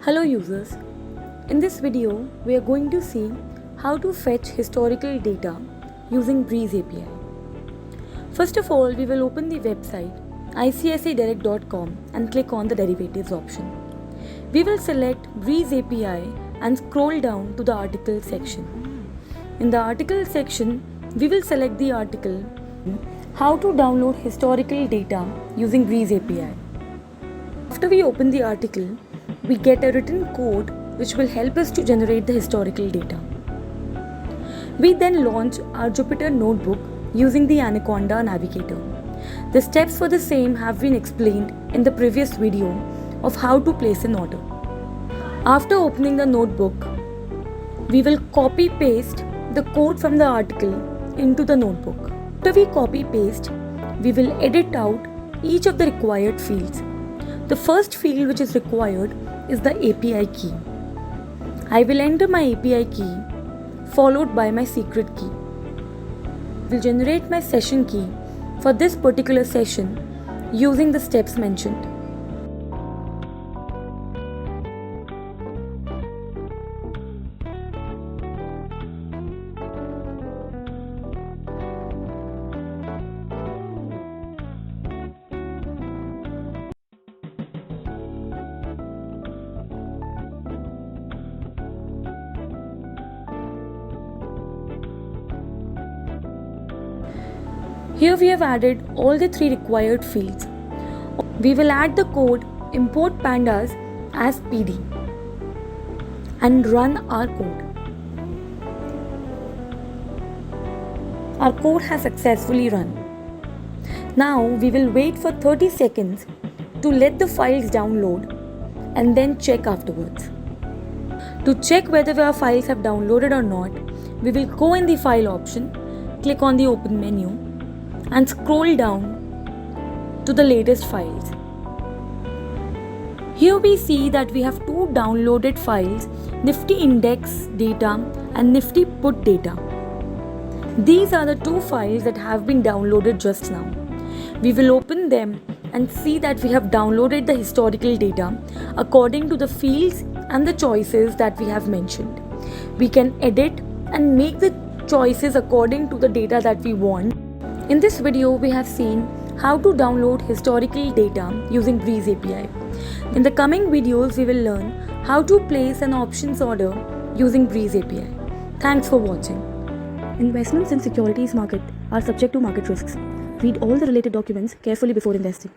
Hello users, in this video we are going to see how to fetch historical data using Breeze API. First of all, we will open the website ICICIdirect.com and click on the derivatives option. We will select Breeze API and scroll down to the article section. In the article section, we will select the article How to download historical data using Breeze API. After we open the article, we get a written code which will help us to generate the historical data. We then launch our Jupyter notebook using the Anaconda navigator. The steps for the same have been explained in the previous video of how to place an order. After opening the notebook, we will copy-paste the code from the article into the notebook. After we copy-paste, we will edit out each of the required fields. The first field which is required is the API key. I will enter my API key followed by my secret key. I will generate my session key for this particular session using the steps mentioned. Here we have added all the three required fields. We will add the code import pandas as PD and run our code. Our code has successfully run. Now we will wait for 30 seconds to let the files download and then check afterwards. To check whether our files have downloaded or not, we will go in the file option, click on the open menu and scroll down to the latest files. Here we see that we have two downloaded files, Nifty Index data and Nifty Put data. These are the two files that have been downloaded just now. We will open them and see that we have downloaded the historical data according to the fields and the choices that we have mentioned. We can edit and make the choices according to the data that we want. In this video, we have seen how to download historical data using Breeze API. In the coming videos, we will learn how to place an options order using Breeze API. Thanks for watching. Investments in securities market are subject to market risks. Read all the related documents carefully before investing.